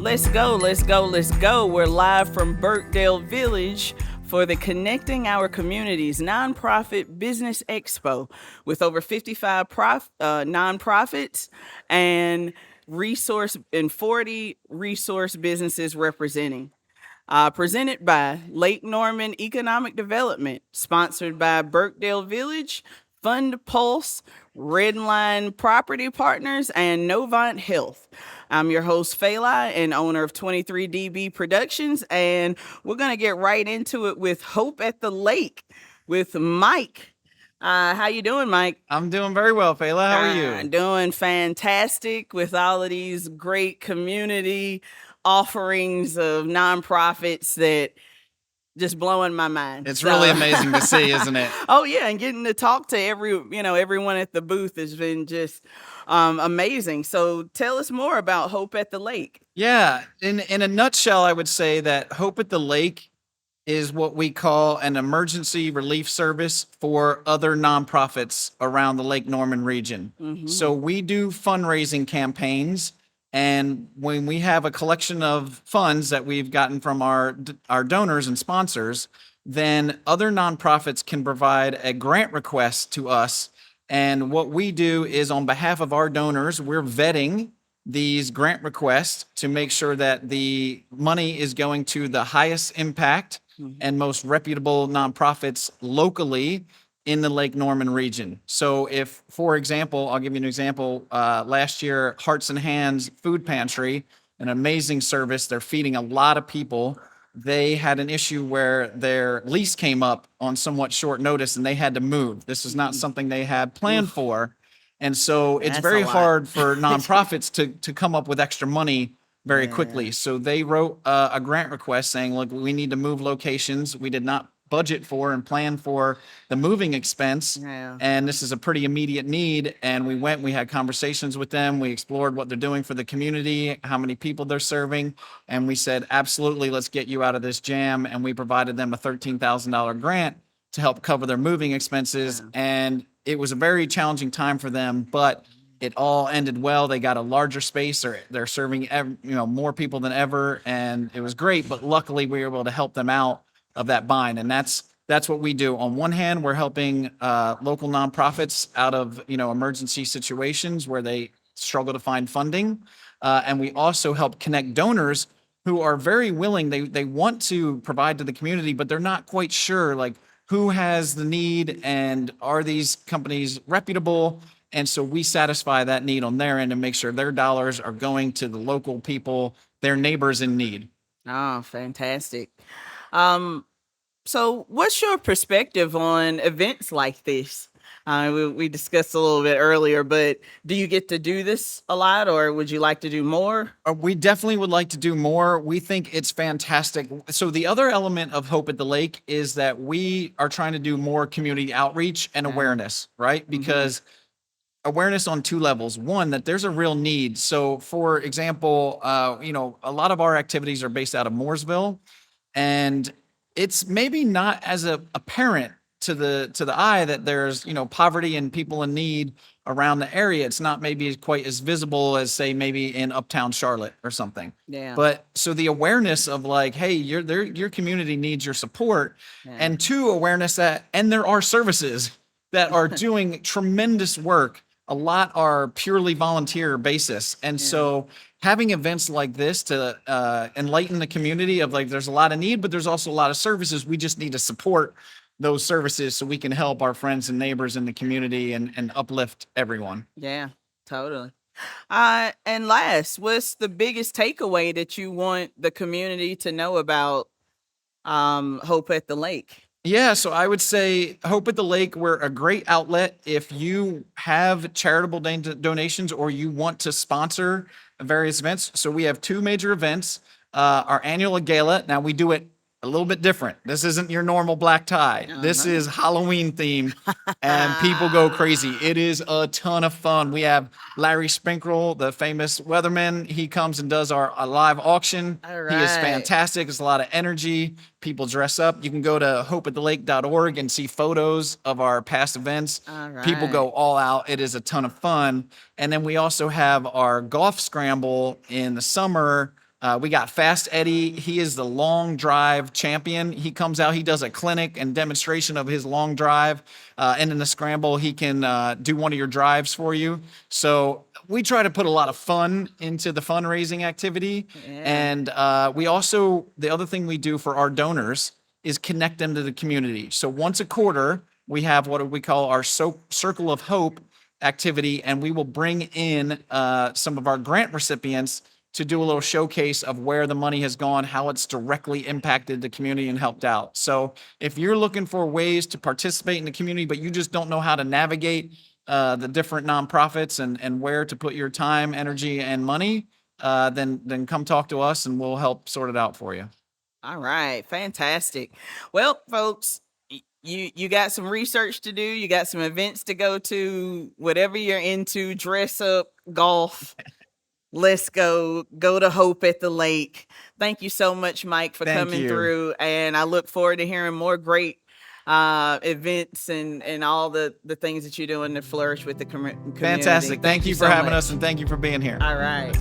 Let's go, let's go, let's go. We're live from Birkdale Village for the Connecting Our Communities nonprofit business expo with over 55 nonprofits and 40 resource businesses representing. Presented by Lake Norman Economic Development, sponsored by Birkdale Village, Fund Pulse, Redline Property Partners, and Novant Health. I'm your host, Fela, and owner of 23DB Productions, and we're going to get right into it with Hope at the Lake with Mike. How you doing, Mike? I'm doing very well, Fela. How are you? Doing fantastic with all of these great community offerings of nonprofits that just blowing my mind. It's really amazing to see, isn't it? Oh yeah, and getting to talk to everyone at the booth has been just amazing. So tell us more about Hope at the Lake. Yeah, in a nutshell, I would say that Hope at the Lake is what we call an emergency relief service for other nonprofits around the Lake Norman region. Mm-hmm. So we do fundraising campaigns, and when we have a collection of funds that we've gotten from our donors and sponsors, then other nonprofits can provide a grant request to us. And what we do is, on behalf of our donors, we're vetting these grant requests to make sure that the money is going to the highest impact and most reputable nonprofits locally in the Lake Norman region. So if, for example, I'll give you an example, last year, Hearts and Hands Food Pantry, an amazing service, they're feeding a lot of people. They had an issue where their lease came up on somewhat short notice and they had to move. This is not something they had planned for. And so it's very hard for nonprofits to come up with extra money very quickly. So they wrote a grant request saying, look, we need to move locations. We did not budget for and plan for the moving expense. And this is a pretty immediate need. And we had conversations with them. We explored what they're doing for the community, how many people they're serving. And we said, absolutely, let's get you out of this jam. And we provided them a $13,000 grant to help cover their moving expenses. And it was a very challenging time for them, but it all ended well. They got a larger space. They're serving more people than ever. And it was great. But luckily, we were able to help them out of that bind. And that's what we do. On one hand, we're helping local nonprofits out of emergency situations where they struggle to find funding. And we also help connect donors who are very willing. They want to provide to the community, but they're not quite sure like who has the need and are these companies reputable. And so we satisfy that need on their end and make sure their dollars are going to the local people, their neighbors in need. Oh, fantastic. So what's your perspective on events like this? We discussed a little bit earlier, but do you get to do this a lot, or would you like to do more? We definitely would like to do more. We think it's fantastic. So the other element of Hope at the Lake is that we are trying to do more community outreach and awareness, right? Because awareness on two levels. One, that there's a real need. So for example, a lot of our activities are based out of Mooresville, and it's maybe not as apparent to the eye that there's poverty and people in need around the area. It's not maybe quite as visible as, say, maybe in uptown Charlotte or something. Yeah. But so the awareness of like, hey, your community needs your support, and two, awareness that there are services that are doing tremendous work. A lot are purely volunteer basis. And so having events like this to enlighten the community of like, there's a lot of need, but there's also a lot of services. We just need to support those services so we can help our friends and neighbors in the community and uplift everyone. Yeah, totally. And last, what's the biggest takeaway that you want the community to know about Hope at the Lake? Yeah, so I would say Hope at the Lake, we're a great outlet. If you have charitable donations or you want to sponsor various events. So we have two major events, our annual gala. Now we do it a little bit different. This isn't your normal black tie. This is Halloween themed, and people go crazy. It is a ton of fun. We have Larry Spinkle, the famous weatherman. He comes and does our live auction. He is fantastic. It's a lot of energy. People dress up. You can go to hopeathelake.org and see photos of our past events. People go all out. It is a ton of fun. And then we also have our golf scramble in the summer We got Fast Eddie. He is the long drive champion. He comes out, he does a clinic and demonstration of his long drive. And in the scramble, he can do one of your drives for you. So we try to put a lot of fun into the fundraising activity. And we also, the other thing we do for our donors is connect them to the community. So once a quarter, we have what we call our Circle of Hope activity, and we will bring in some of our grant recipients to do a little showcase of where the money has gone, how it's directly impacted the community and helped out. So if you're looking for ways to participate in the community, but you just don't know how to navigate the different nonprofits and where to put your time, energy, and money, then come talk to us and we'll help sort it out for you. All right, fantastic. Well, folks, you got some research to do. You got some events to go to. Whatever you're into, dress up, golf. Let's go to Hope at the Lake. Thank you so much, Mike, for Thank coming you. through. And I look forward to hearing more great events and all the things that you're doing to flourish with the community. Fantastic. Thank you for so having much. us, and thank you for being here. All right.